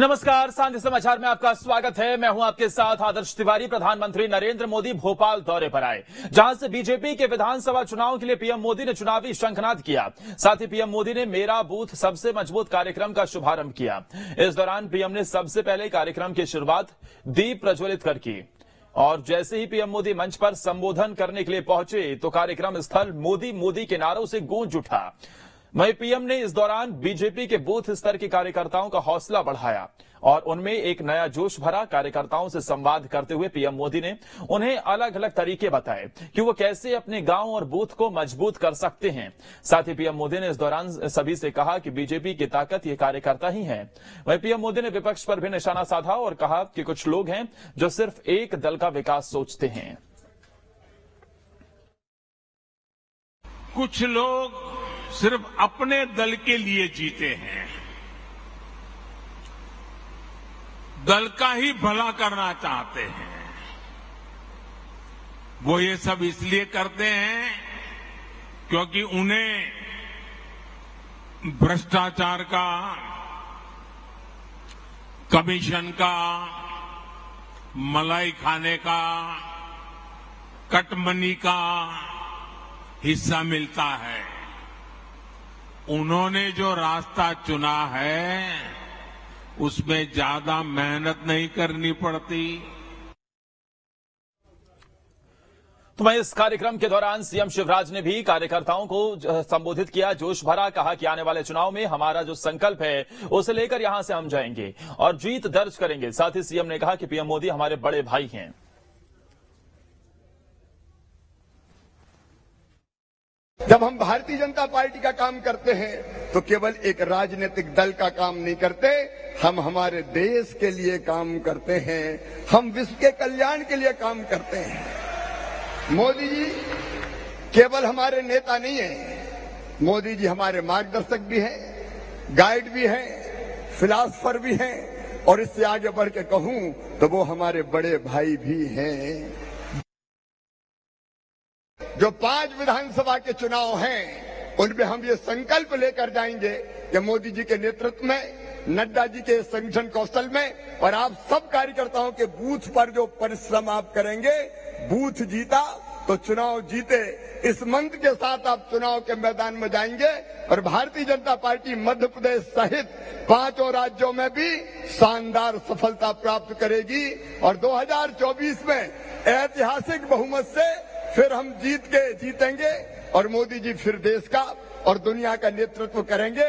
नमस्कार, सांझ समाचार में आपका स्वागत है। मैं हूं आपके साथ आदर्श तिवारी। प्रधानमंत्री नरेंद्र मोदी भोपाल दौरे पर आए, जहां से बीजेपी के विधानसभा चुनाव के लिए पीएम मोदी ने चुनावी शंखनाद किया। साथ ही पीएम मोदी ने मेरा बूथ सबसे मजबूत कार्यक्रम का शुभारंभ किया। इस दौरान पीएम ने सबसे पहले कार्यक्रम की शुरुआत दीप प्रज्वलित कर की और जैसे ही पीएम मोदी मंच पर संबोधन करने के लिए पहुंचे तो कार्यक्रम स्थल मोदी मोदी के नारों से गूंज उठा। वहीं पीएम ने इस दौरान बीजेपी के बूथ स्तर के कार्यकर्ताओं का हौसला बढ़ाया और उनमें एक नया जोश भरा। कार्यकर्ताओं से संवाद करते हुए पीएम मोदी ने उन्हें अलग अलग तरीके बताए कि वो कैसे अपने गांव और बूथ को मजबूत कर सकते हैं। साथ ही पीएम मोदी ने इस दौरान सभी से कहा कि बीजेपी की ताकत ये कार्यकर्ता ही है। वहीं पीएम मोदी ने विपक्ष पर भी निशाना साधा और कहा कि कुछ लोग हैं जो सिर्फ एक दल का विकास सोचते हैं। कुछ लोग सिर्फ अपने दल के लिए जीते हैं, दल का ही भला करना चाहते हैं। वो ये सब इसलिए करते हैं क्योंकि उन्हें भ्रष्टाचार का, कमीशन का, मलाई खाने का, कटमनी का हिस्सा मिलता है। उन्होंने जो रास्ता चुना है उसमें ज्यादा मेहनत नहीं करनी पड़ती। तो वहीं इस कार्यक्रम के दौरान सीएम शिवराज ने भी कार्यकर्ताओं को संबोधित किया, जोश भरा। कहा कि आने वाले चुनाव में हमारा जो संकल्प है उसे लेकर यहां से हम जाएंगे और जीत दर्ज करेंगे। साथ ही सीएम ने कहा कि पीएम मोदी हमारे बड़े भाई हैं। जब हम भारतीय जनता पार्टी का काम करते हैं तो केवल एक राजनीतिक दल का काम नहीं करते, हम हमारे देश के लिए काम करते हैं, हम विश्व के कल्याण के लिए काम करते हैं। मोदी जी केवल हमारे नेता नहीं हैं, मोदी जी हमारे मार्गदर्शक भी हैं, गाइड भी हैं, फिलॉसफर भी हैं और इससे आगे बढ़ के कहूं तो वो हमारे बड़े भाई भी हैं। जो 5 विधानसभा के चुनाव हैं उनमें हम ये संकल्प लेकर जाएंगे कि मोदी जी के नेतृत्व में, नड्डा जी के संगठन कौशल में और आप सब कार्यकर्ताओं के बूथ पर जो परिश्रम आप करेंगे, बूथ जीता तो चुनाव जीते, इस मंत्र के साथ आप चुनाव के मैदान में जाएंगे और भारतीय जनता पार्टी मध्य प्रदेश सहित 5 राज्यों में भी शानदार सफलता प्राप्त करेगी और 2024 में ऐतिहासिक बहुमत से फिर हम जीतेंगे और मोदी जी फिर देश का और दुनिया का नेतृत्व करेंगे।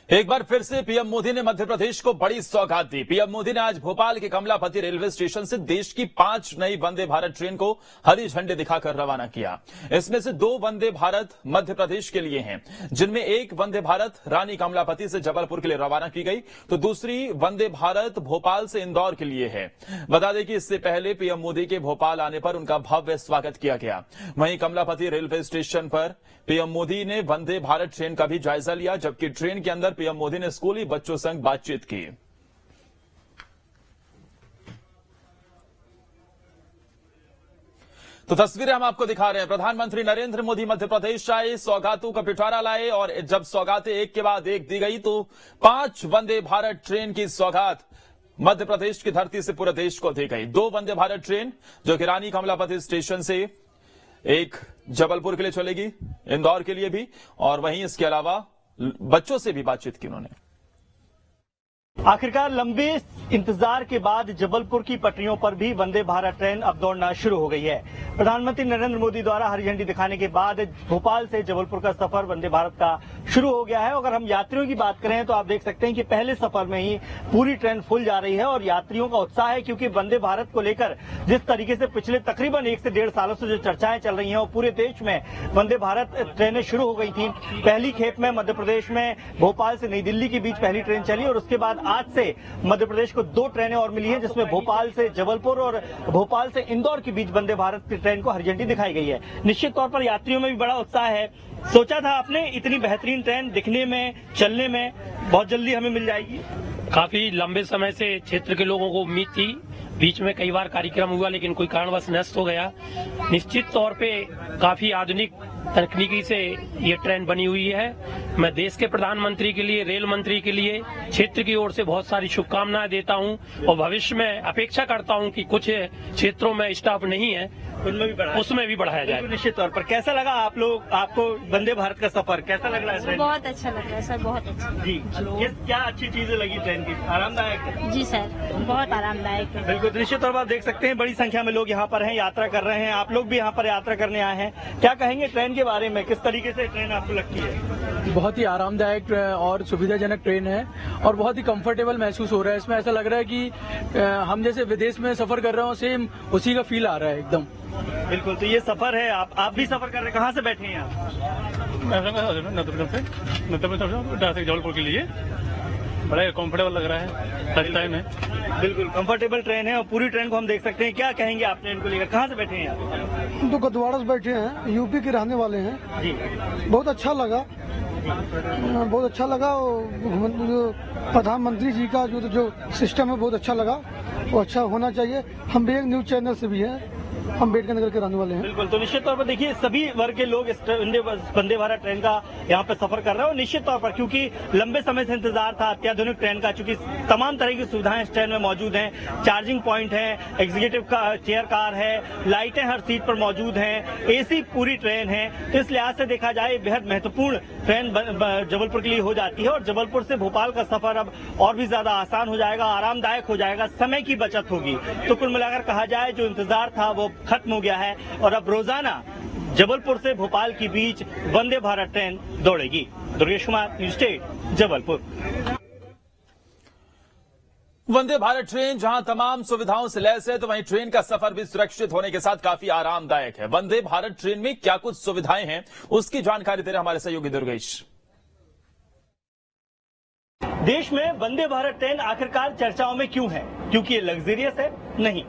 एक बार फिर से पीएम मोदी ने मध्य प्रदेश को बड़ी सौगात दी। पीएम मोदी ने आज भोपाल के कमलापति रेलवे स्टेशन से देश की 5 नई वंदे भारत ट्रेन को हरी झंडी दिखाकर रवाना किया। इसमें से 2 वंदे भारत मध्य प्रदेश के लिए हैं, जिनमें एक वंदे भारत रानी कमलापति से जबलपुर के लिए रवाना की गई तो दूसरी वंदे भारत भोपाल से इंदौर के लिए है। बता दें कि इससे पहले पीएम मोदी के भोपाल आने पर उनका भव्य स्वागत किया गया। वहीं कमलापति रेलवे स्टेशन पर पीएम मोदी ने वंदे भारत ट्रेन का भी जायजा लिया, जबकि ट्रेन के अंदर पीएम मोदी ने स्कूली बच्चों संग बातचीत की। तो तस्वीरें हम आपको दिखा रहे हैं। प्रधानमंत्री नरेंद्र मोदी मध्य प्रदेश आए, सौगातों का पिटारा लाए और जब सौगातें एक के बाद एक दी गई तो 5 वंदे भारत ट्रेन की सौगात मध्य प्रदेश की धरती से पूरे देश को दी गई। 2 वंदे भारत ट्रेन जो कि रानी कमलापति स्टेशन से एक जबलपुर के लिए चलेगी, इंदौर के लिए भी, और वहीं इसके अलावा बच्चों से भी बातचीत की उन्होंने। आखिरकार लंबे इंतजार के बाद जबलपुर की पटरियों पर भी वंदे भारत ट्रेन अब दौड़ना शुरू हो गई है। प्रधानमंत्री नरेंद्र मोदी द्वारा हरी झंडी दिखाने के बाद भोपाल से जबलपुर का सफर वंदे भारत का शुरू हो गया है। अगर हम यात्रियों की बात करें तो आप देख सकते हैं कि पहले सफर में ही पूरी ट्रेन फुल जा रही है और यात्रियों का उत्साह है, क्योंकि वंदे भारत को लेकर जिस तरीके से पिछले तकरीबन 1 से 1.5 सालों से जो चर्चाएं चल रही हैं और पूरे देश में वंदे भारत ट्रेनें शुरू हो गई थी। पहली खेप में मध्य प्रदेश में भोपाल से नई दिल्ली के बीच पहली ट्रेन चली और उसके बाद आज से मध्य प्रदेश को 2 ट्रेनें और मिली हैं, जिसमें भोपाल से जबलपुर और भोपाल से इंदौर के बीच वंदे भारत की ट्रेन को हरी झंडी दिखाई गई है। निश्चित तौर पर यात्रियों में भी बड़ा उत्साह है। सोचा था आपने इतनी बेहतरीन ट्रेन दिखने में, चलने में बहुत जल्दी हमें मिल जाएगी? काफी लंबे समय से क्षेत्र के लोगों को उम्मीद थी। बीच में कई बार कार्यक्रम हुआ लेकिन कोई कारणवश नष्ट हो गया। निश्चित तौर पे काफी आधुनिक तकनीकी से ये ट्रेन बनी हुई है। मैं देश के प्रधानमंत्री के लिए, रेल मंत्री के लिए क्षेत्र की ओर से बहुत सारी शुभकामनाएं देता हूं और भविष्य में अपेक्षा करता हूं कि कुछ क्षेत्रों में स्टाफ नहीं है उसमें भी बढ़ाया जाए। निश्चित तौर पर कैसा लगा आपको वंदे भारत का सफर कैसा लग रहा है ट्रेन? बहुत अच्छा लग रहा है सर, बहुत अच्छा। जी, ये क्या अच्छी चीजें लगी ट्रेन की? आरामदायक है? जी सर, बहुत आरामदायक है। बिल्कुल, निश्चित तौर पर आप देख सकते हैं बड़ी संख्या में लोग यहाँ पर हैं, यात्रा कर रहे हैं। आप लोग भी यहाँ पर यात्रा करने आए हैं, क्या कहेंगे ट्रेन के बारे में? किस तरीके से ट्रेन आपको लगती है? बहुत ही आरामदायक और सुविधाजनक ट्रेन है और बहुत ही कंफर्टेबल महसूस हो रहा है। इसमें ऐसा लग रहा है कि हम जैसे विदेश में सफर कर रहे हो, सेम उसी का फील आ रहा है एकदम। बिल्कुल, तो ये सफर है, आप भी सफर कर रहे हैं, कहाँ से बैठे हैं आप? जबलपुर के लिए बड़ा कंफर्टेबल लग रहा है, फर्स्ट टाइम है। बिल्कुल कंफर्टेबल ट्रेन है और पूरी ट्रेन को हम देख सकते हैं। क्या कहेंगे आप ट्रेन को लेकर? कहाँ से बैठे हैं आप? हम तो गदवाड़ा से बैठे हैं, यूपी के रहने वाले हैं जी। बहुत अच्छा लगा, बहुत अच्छा लगा। जो प्रधानमंत्री जी का जो सिस्टम है बहुत अच्छा लगा, वो अच्छा होना चाहिए। हम भी एक न्यूज चैनल से भी हैं, अम्बेडकर नगर के रहने वाले हैं। बिल्कुल, तो निश्चित तौर पर देखिए सभी वर्ग के लोग इस वंदे भारत ट्रेन का यहाँ पर सफर कर रहे हैं और निश्चित तौर पर क्योंकि लंबे समय से इंतजार था अत्याधुनिक ट्रेन का, चूंकि तमाम तरह की सुविधाएं इस ट्रेन में मौजूद हैं, चार्जिंग पॉइंट है, एग्जीक्यूटिव चेयर कार है, लाइटें हर सीट पर मौजूद हैं, एसी पूरी ट्रेन है। तो इस लिहाज से देखा जाए बेहद महत्वपूर्ण ट्रेन जबलपुर के लिए हो जाती है और जबलपुर से भोपाल का सफर अब और भी ज्यादा आसान हो जाएगा, आरामदायक हो जाएगा, समय की बचत होगी। तो कुल मिलाकर कहा जाए जो इंतजार था वो खत्म हो गया है और अब रोजाना जबलपुर से भोपाल के बीच वंदे भारत ट्रेन दौड़ेगी। Durgesh Kumar, news state, Jabalpur. Vande Bharat train जहां तमाम सुविधाओं से लैस है तो वहीं ट्रेन का सफर भी सुरक्षित होने के साथ काफी आरामदायक है। वंदे भारत ट्रेन में क्या कुछ सुविधाएं हैं उसकी जानकारी दे रहे हमारे सहयोगी दुर्गेश। देश में वंदे भारत ट्रेन आखिरकार चर्चाओं में क्यों है? क्योंकि ये लग्जरियस है? नहीं,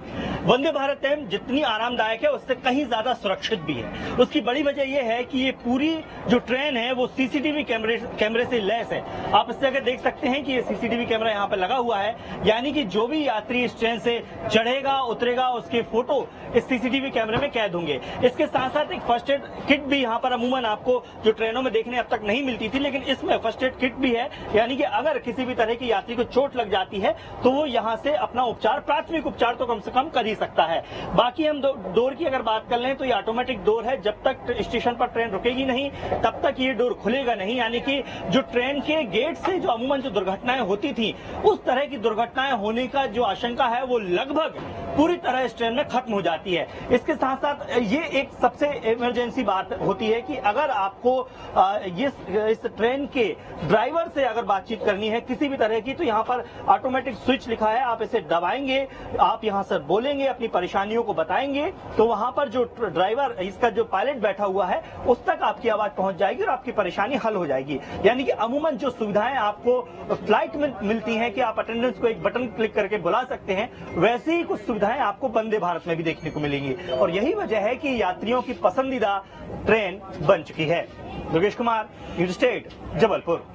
वंदे भारत ट्रेन जितनी आरामदायक है उससे कहीं ज्यादा सुरक्षित भी है। उसकी बड़ी वजह यह है कि ये पूरी जो ट्रेन है वो सीसीटीवी कैमरे से लैस है। आप इस जगह देख सकते हैं कि ये सीसीटीवी कैमरा यहाँ पर लगा हुआ है, यानी कि जो भी यात्री इस ट्रेन से चढ़ेगा उतरेगा उसके फोटो इस सीसीटीवी कैमरे में कैद होंगे। इसके साथ साथ एक फर्स्ट एड किट भी यहाँ पर अमूमन आपको जो ट्रेनों में देखने अब तक नहीं मिलती थी, लेकिन इसमें फर्स्ट एड किट भी है, यानी कि अगर किसी भी तरह की यात्री को चोट लग जाती है तो वो यहाँ से अपना उपचार, प्राथमिक उपचार तो कम से कम कर ही सकता है। बाकी हम डोर की अगर बात कर लें तो ये ऑटोमेटिक डोर है, जब तक स्टेशन पर ट्रेन रुकेगी नहीं तब तक ये डोर खुलेगा नहीं, यानी कि जो ट्रेन के गेट से जो अमूमन जो दुर्घटनाएं होती थी उस तरह की दुर्घटनाएं होने का जो आशंका है वो लगभग पूरी तरह इस ट्रेन में खत्म हो जाती है। इसके साथ साथ ये एक सबसे इमरजेंसी बात होती है कि अगर आपको इस ट्रेन के ड्राइवर से अगर बातचीत करनी है किसी भी तरह की, तो यहाँ पर ऑटोमेटिक स्विच लिखा है, आप इसे दबाएंगे, आप यहाँ से बोलेंगे, अपनी परेशानियों को बताएंगे, तो वहां पर जो ड्राइवर, इसका जो पायलट बैठा हुआ है उस तक आपकी आवाज पहुंच जाएगी और आपकी परेशानी हल हो जाएगी। यानी कि अमूमन जो सुविधाएं आपको फ्लाइट में मिलती हैं कि आप अटेंडेंस को एक बटन क्लिक करके बुला सकते हैं, वैसे ही कुछ सुविधाएं आपको वंदे भारत में भी देखने को मिलेंगी और यही वजह है कि यात्रियों की पसंदीदा ट्रेन बन चुकी है। Durgesh Kumar, news state, Jabalpur.